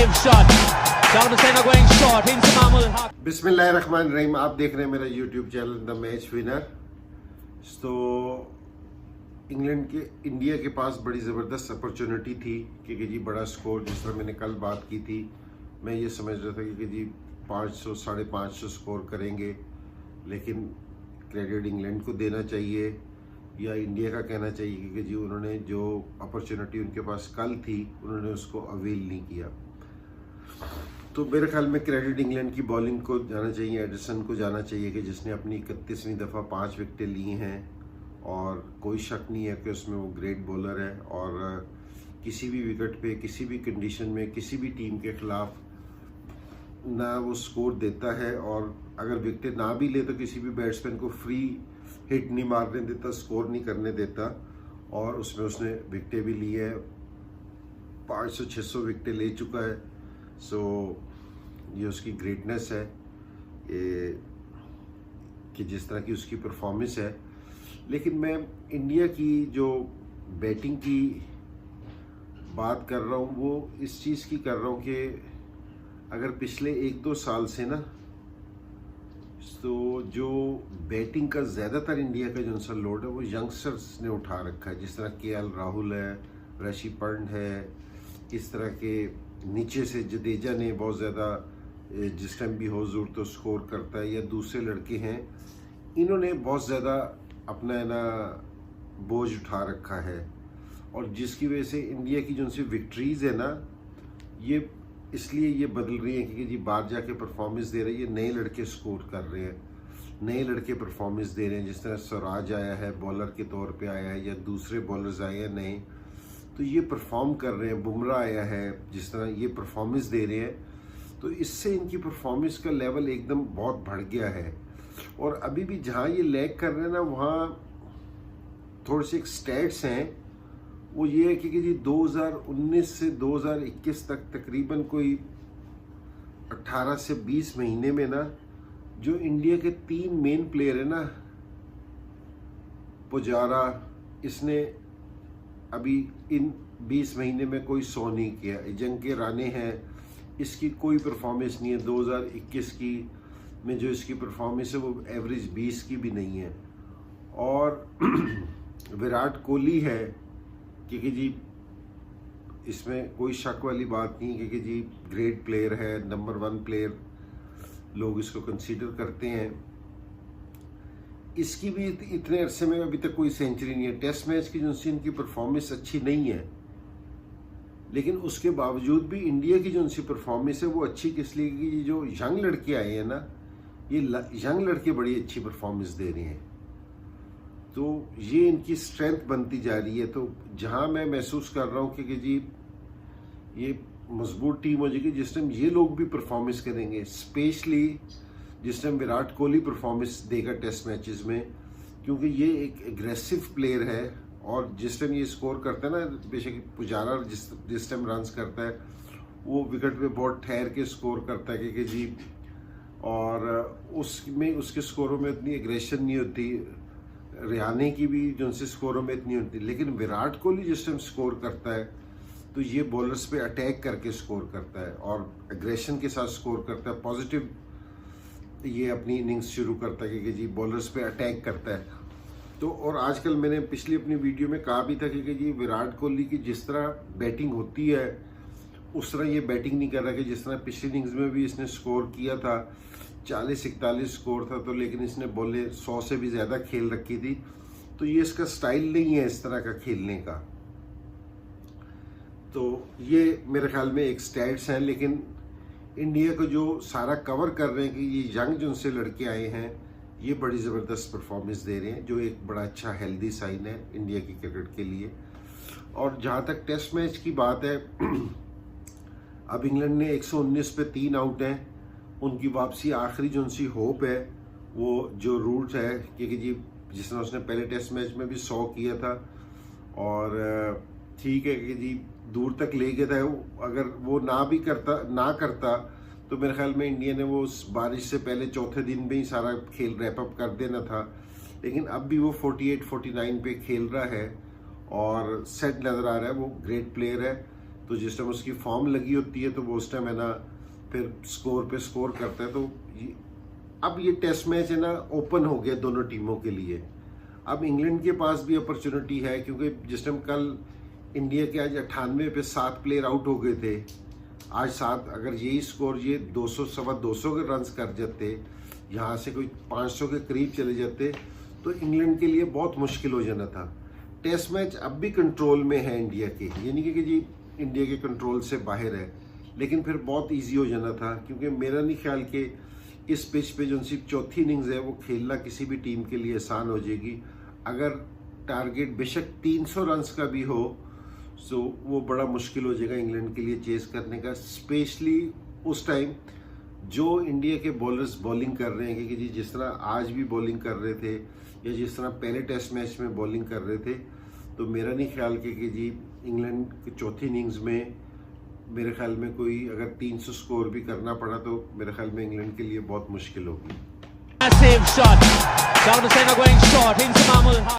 brilliant shot. Down the centre going short into Mahmoud Haq. बिस्मिल्लाहिर्रहमानिर्रहीम। आप देख रहे हैं मेरा YouTube channel the match winner. तो इंडिया के पास बड़ी ज़बरदस्त अपॉर्चुनिटी थी कि जी बड़ा स्कोर, जिस तरह मैंने कल बात की थी, मैं ये समझ रहा था कि जी 500 550 स्कोर करेंगे, लेकिन क्रेडिट इंग्लैंड को देना चाहिए या इंडिया का कहना चाहिए कि जी उन्होंने जो अपॉर्चुनिटी उनके पास कल थी उन्होंने उसको अवेल नहीं किया। तो मेरे ख्याल में क्रेडिट इंग्लैंड की बॉलिंग को जाना चाहिए, एडरसन को जाना चाहिए कि जिसने अपनी 31वीं दफ़ा 5 विकेटें ली हैं, और कोई शक नहीं है कि उसमें वो ग्रेट बॉलर है और किसी भी विकेट पे किसी भी कंडीशन में किसी भी टीम के खिलाफ ना वो स्कोर देता है, और अगर विकेटें ना भी ले तो किसी भी बैट्समैन को फ्री हिट नहीं मारने देता, स्कोर नहीं करने देता, और उसमें उसने विकेटें भी ली है, 500-600 विकेटें ले चुका है। सो ये उसकी ग्रेटनेस है ये कि जिस तरह की उसकी परफॉर्मेंस है। लेकिन मैं इंडिया की जो बैटिंग की बात कर रहा हूँ वो इस चीज़ की कर रहा हूँ कि अगर पिछले 1-2 साल से ना, तो जो बैटिंग का ज़्यादातर इंडिया का जो सा लोड है वो यंगस्टर्स ने उठा रखा है। जिस तरह केएल राहुल है, ऋषि पंत है, इस तरह के नीचे से जडेजा ने बहुत ज़्यादा जिस टाइम भी हो ज़रूर तो स्कोर करता है, या दूसरे लड़के हैं, इन्होंने बहुत ज़्यादा अपना ना बोझ उठा रखा है, और जिसकी वजह से इंडिया की जो सी विक्ट्रीज़ है ना, ये इसलिए ये बदल रही है क्योंकि जी बाहर जाके परफॉर्मेंस दे रहे हैं, ये नए लड़के स्कोर कर रहे हैं, नए लड़के परफॉर्मेंस दे रहे हैं। जिस तरह स्वराज आया है बॉलर के तौर पे आया है, या दूसरे बॉलर्स आए हैं नए, तो ये परफॉर्म कर रहे हैं। बुमराह आया है, जिस तरह ये परफॉर्मेंस दे रहे हैं, तो इससे इनकी परफॉर्मेंस का लेवल एकदम बहुत बढ़ गया है। और अभी भी जहाँ ये लैग कर रहे हैं ना, वहाँ थोड़े से एक स्टैट्स हैं, वो ये है कि जी 2019 से 2021 तक तकरीबन कोई 18 से 20 महीने में ना, जो इंडिया के 3 मेन प्लेयर है ना, पुजारा, इसने अभी इन 20 महीने में कोई 100 नहीं किया। अजिंक्य रहाणे हैं, इसकी कोई परफॉर्मेंस नहीं है। 2021 की में जो इसकी परफॉर्मेंस है वो एवरेज 20 की भी नहीं है। और विराट कोहली है क्योंकि जी इसमें कोई शक वाली बात नहीं, क्योंकि जी ग्रेट प्लेयर है, नंबर 1 प्लेयर लोग इसको कंसीडर करते हैं। इसकी भी इतने अरसे में अभी तक कोई सेंचुरी नहीं है। टेस्ट मैच की जो सी इनकी परफॉर्मेंस अच्छी नहीं है, लेकिन उसके बावजूद भी इंडिया की जो सी परफॉर्मेंस है वो अच्छी किस लिए कि जो यंग लड़के आए हैं ना, ये यंग लड़के बड़ी अच्छी परफॉर्मेंस दे रहे हैं, तो ये इनकी स्ट्रेंथ बनती जा रही है। तो जहां मैं महसूस कर रहा हूं कि जी ये मजबूत टीम हो जाएगी जिस टाइम ये लोग भी परफॉर्मेंस करेंगे, स्पेशली जिस टाइम विराट कोहली परफॉर्मेंस देगा टेस्ट मैचेस में, क्योंकि ये एक एग्रेसिव प्लेयर है, और जिस टाइम ये स्कोर करता है ना, बेशक पुजारा जिस टाइम रन्स करता है वो विकेट पे बहुत ठहर के स्कोर करता है क्योंकि जी, और उसमें उसके स्कोरों में इतनी एग्रेशन नहीं होती, रहाणे की भी जो से स्कोरों में इतनी होती। लेकिन विराट कोहली जिस टाइम स्कोर करता है तो ये बॉलर्स पे अटैक करके स्कोर करता है और एग्रेशन के साथ स्कोर करता है, पॉजिटिव ये अपनी इनिंग्स शुरू करता है क्योंकि जी बॉलर्स पे अटैक करता है। तो और आजकल मैंने पिछली अपनी वीडियो में कहा भी था कि जी विराट कोहली की जिस तरह बैटिंग होती है उस तरह ये बैटिंग नहीं कर रहा, कि जिस तरह पिछली इनिंग्स में भी इसने स्कोर किया था, 40-41 स्कोर था, तो लेकिन इसने बॉले 100 से भी ज़्यादा खेल रखी थी। तो ये इसका स्टाइल नहीं है इस तरह का खेलने का। तो ये मेरे ख्याल में एक स्टैट्स हैं, लेकिन इंडिया को जो सारा कवर कर रहे हैं कि ये यंग जो उनसे लड़के आए हैं ये बड़ी ज़बरदस्त परफॉर्मेंस दे रहे हैं, जो एक बड़ा अच्छा हेल्दी साइन है इंडिया की क्रिकेट के लिए। और जहाँ तक टेस्ट मैच की बात है, अब इंग्लैंड ने 119 पे 3 आउट हैं, उनकी वापसी आखिरी जो उनसी होप है वो जो रूट है, क्योंकि जी जिस तरह उसने पहले टेस्ट मैच में भी 100 किया था, और ठीक है कि जी दूर तक ले गया था, अगर वो ना करता तो मेरे ख्याल में इंडिया ने वो उस बारिश से पहले चौथे दिन में ही सारा खेल रैप अप कर देना था। लेकिन अब भी वो 48-49 पे खेल रहा है और सेट नज़र आ रहा है। वो ग्रेट प्लेयर है, तो जिस टाइम उसकी फॉर्म लगी होती है तो वो उस टाइम है ना फिर स्कोर पे स्कोर करता है। तो अब ये टेस्ट मैच है ना ओपन हो गया दोनों टीमों के लिए। अब इंग्लैंड के पास भी अपॉर्चुनिटी है, क्योंकि जिस टाइम कल इंडिया के आज 98 पे 7 प्लेयर आउट हो गए थे, आज 7 अगर यही स्कोर ये 200 सवा 200 के रन कर जाते, यहाँ से कोई 500 के करीब चले जाते तो इंग्लैंड के लिए बहुत मुश्किल हो जाना था। टेस्ट मैच अब भी कंट्रोल में है इंडिया के, ये नहीं कि जी इंडिया के कंट्रोल से बाहर है, लेकिन फिर बहुत इजी हो जाना था। क्योंकि मेरा नहीं ख्याल कि इस पिच पे जो सिर्फ चौथी इनिंग्स है वो खेलना किसी भी टीम के लिए आसान हो जाएगी। अगर टारगेट बेशक 300 रन्स का भी हो तो वो बड़ा मुश्किल हो जाएगा इंग्लैंड के लिए चेस करने का, स्पेशली उस टाइम जो इंडिया के बॉलर्स बॉलिंग कर रहे हैं। क्योंकि जी जिस तरह आज भी बॉलिंग कर रहे थे या जिस तरह पहले टेस्ट मैच में बॉलिंग कर रहे थे, तो मेरा नहीं ख्याल कि जी इंग्लैंड की चौथी इनिंग्स में मेरे ख्याल में कोई अगर 300 स्कोर भी करना पड़ा तो मेरे ख्याल में इंग्लैंड के लिए बहुत मुश्किल होगी। Massive shot. Chavdasena going short into Mahmood.